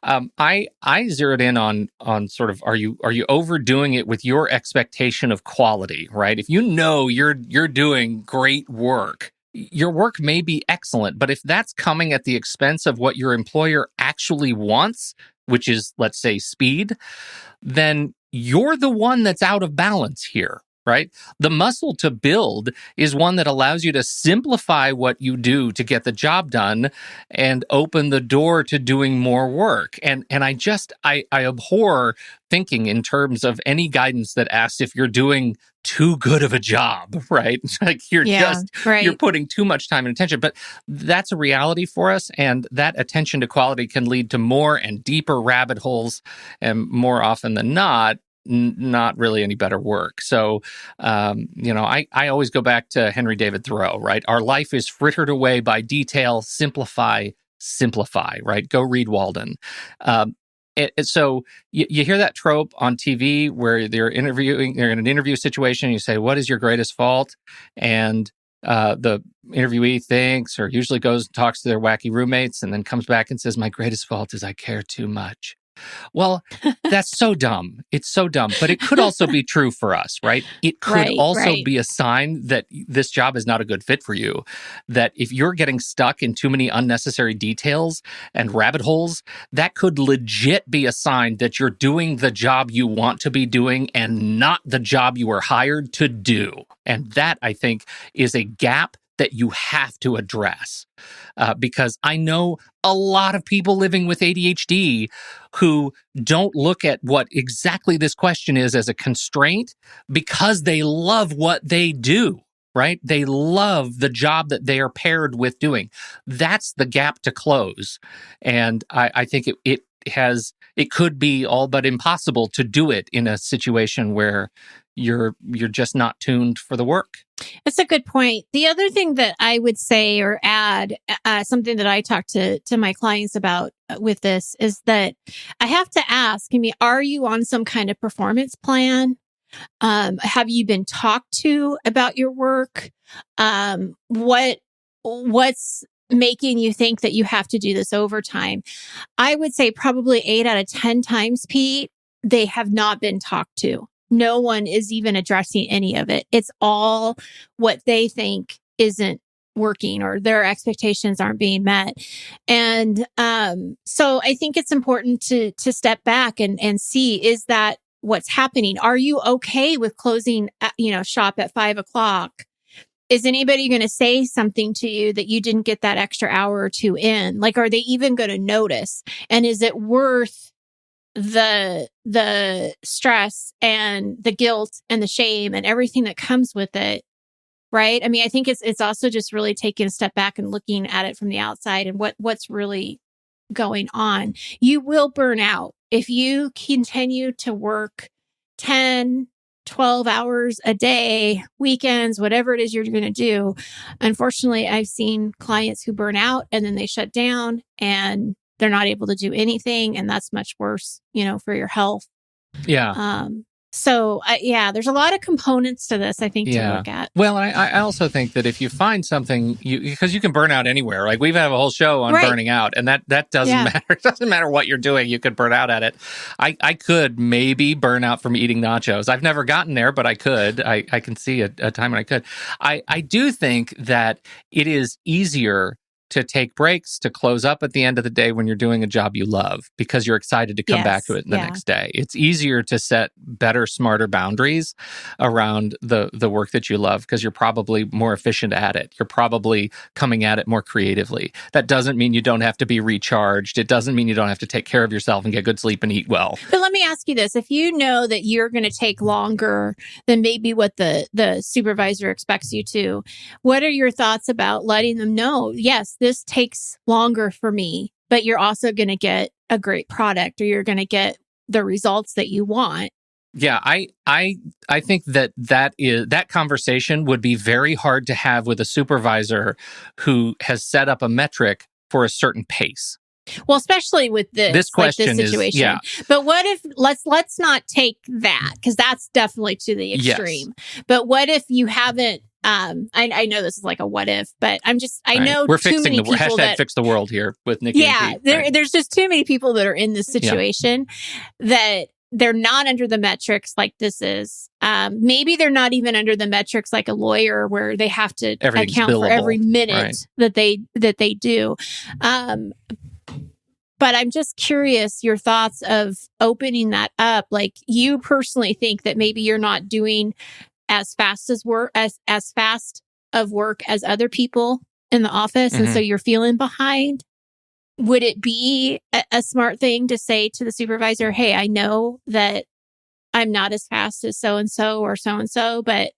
I zeroed in on sort of are you overdoing it with your expectation of quality, right? If you know you're doing great work, your work may be excellent, but if that's coming at the expense of what your employer actually wants, which is, let's say, speed, then you're the one that's out of balance here, right? The muscle to build is one that allows you to simplify what you do to get the job done and open the door to doing more work. And I abhor thinking in terms of any guidance that asks if you're doing too good of a job, right? Like you're putting too much time and attention, but that's a reality for us. And that attention to quality can lead to more and deeper rabbit holes. And more often than not, not really any better work. So, I always go back to Henry David Thoreau, right? Our life is frittered away by detail, simplify, right? Go read Walden. So you hear that trope on TV where they're in an interview situation, and you say, what is your greatest fault? And the interviewee thinks or usually goes and talks to their wacky roommates and then comes back and says, my greatest fault is I care too much. Well, that's so dumb. It's so dumb. But it could also be true for us, right? It could also be a sign that this job is not a good fit for you. That if you're getting stuck in too many unnecessary details and rabbit holes, that could legit be a sign that you're doing the job you want to be doing and not the job you were hired to do. And that, I think, is a gap that you have to address. Because I know a lot of people living with ADHD who don't look at what exactly this question is as a constraint because they love what they do, right? They love the job that they are paired with doing. That's the gap to close. And I think it could be all but impossible to do it in a situation where you're just not tuned for the work. That's a good point. The other thing that I would say or add, something that I talk to my clients about with this is that I have to ask, are you on some kind of performance plan? Have you been talked to about your work? What's making you think that you have to do this overtime? I would say probably 8 out of 10 times, Pete, they have not been talked to. No one is even addressing any of it. It's all what they think isn't working or their expectations aren't being met. And so I think it's important to step back and see, is that what's happening? Are you okay with closing, shop at 5:00? Is anybody going to say something to you that you didn't get that extra hour or two in? Like, are they even going to notice? And is it worth the stress and the guilt and the shame and everything that comes with it? Right. I think it's also just really taking a step back and looking at it from the outside and what's really going on. You will burn out if you continue to work 10, 12 hours a day, weekends, whatever it is you're going to do. Unfortunately, I've seen clients who burn out and then they shut down and they're not able to do anything. And that's much worse, for your health. Yeah. So there's a lot of components to this, I think, to look at. Well, I also think that if you find something, because you can burn out anywhere. Like we've had a whole show on burning out, and that doesn't matter. It doesn't matter what you're doing. You could burn out at it. I could maybe burn out from eating nachos. I've never gotten there, but I could. I can see a time when I could. I do think that it is easier to take breaks, to close up at the end of the day when you're doing a job you love because you're excited to come back to it the next day. It's easier to set better, smarter boundaries around the work that you love because you're probably more efficient at it. You're probably coming at it more creatively. That doesn't mean you don't have to be recharged. It doesn't mean you don't have to take care of yourself and get good sleep and eat well. But let me ask you this. If you know that you're going to take longer than maybe what the supervisor expects you to, what are your thoughts about letting them know, yes, this takes longer for me, but you're also going to get a great product or you're going to get the results that you want? Yeah, I think that conversation would be very hard to have with a supervisor who has set up a metric for a certain pace. Well, especially with this question this situation. But what if let's not take that, because that's definitely to the extreme. Yes. But what if you haven't? I know this is like a what if, but I know we're too many people hashtag fix the world here with Nikki. Yeah, and Pete, there's just too many people that are in this situation that they're not under the metrics like this is. Maybe they're not even under the metrics like a lawyer where they have to account for every minute that they do. But I'm just curious your thoughts of opening that up. Like, you personally think that maybe you're not doing as fast of work as other people in the office, and so you're feeling behind. Would it be a smart thing to say to the supervisor, hey, I know that I'm not as fast as so-and-so or so-and-so, but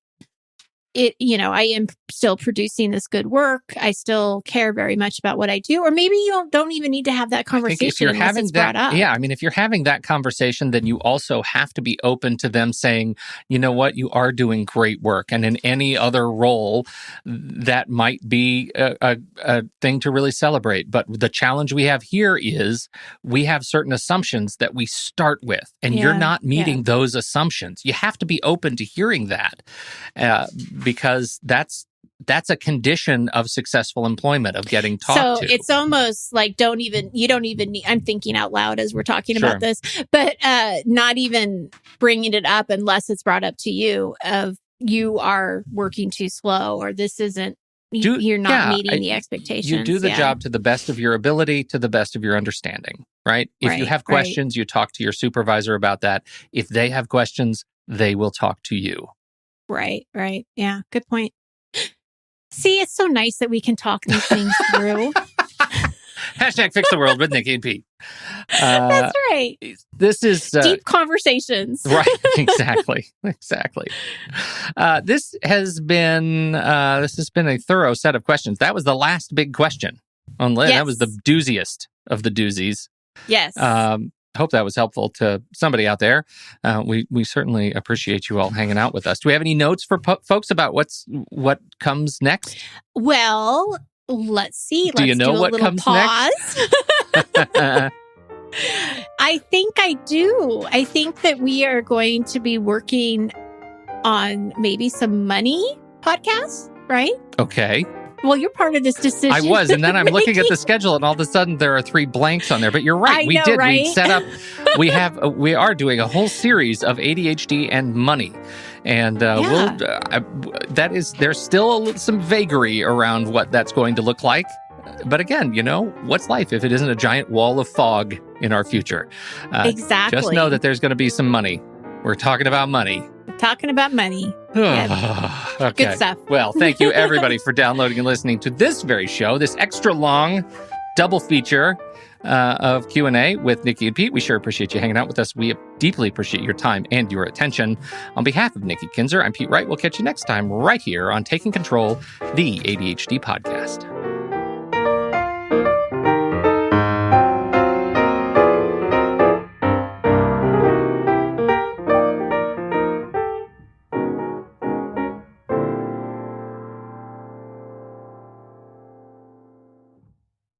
I am still producing this good work. I still care very much about what I do. Or maybe you don't even need to have that conversation if you're unless having it's brought up. Yeah, I mean, if you're having that conversation, then you also have to be open to them saying, you know what, you are doing great work. And in any other role, that might be a thing to really celebrate. But the challenge we have here is we have certain assumptions that we start with, and you're not meeting those assumptions. You have to be open to hearing that. Because that's a condition of successful employment, of getting talked to. So it's almost like you don't even need, I'm thinking out loud as we're talking about this, but not even bringing it up unless it's brought up to you of you are working too slow, or this isn't, you're not meeting the expectations. You do the job to the best of your ability, to the best of your understanding, right? If you have questions, you talk to your supervisor about that. If they have questions, they will talk to you. Right. Yeah, good point. See, it's so nice that we can talk these things through. Hashtag Fix the World with Nikki and Pete. That's right. This is deep conversations. Right. Exactly. This has been a thorough set of questions. That was the last big question on Lynn. That was the dooziest of the doozies. Yes. Hope that was helpful to somebody out there. We certainly appreciate you all hanging out with us. Do we have any notes for folks about what comes next? Well, let's see. Do you know what comes next? I think I do. I think that we are going to be working on maybe some money podcasts, right? Okay. Well, you're part of this decision. I was, and then I'm looking at the schedule, and all of a sudden there are 3 blanks on there. But you're right, we did. Right? We set up. We are doing a whole series of ADHD and money, and there's still some vagary around what that's going to look like. But again, what's life if it isn't a giant wall of fog in our future? Exactly. Just know that there's going to be some money. We're talking about money. Okay. Good stuff. Well, thank you everybody for downloading and listening to this very show, this extra long double feature of Q&A with Nikki and Pete. We sure appreciate you hanging out with us. We deeply appreciate your time and your attention. On behalf of Nikki Kinzer, I'm Pete Wright. We'll catch you next time right here on Taking Control, the ADHD podcast.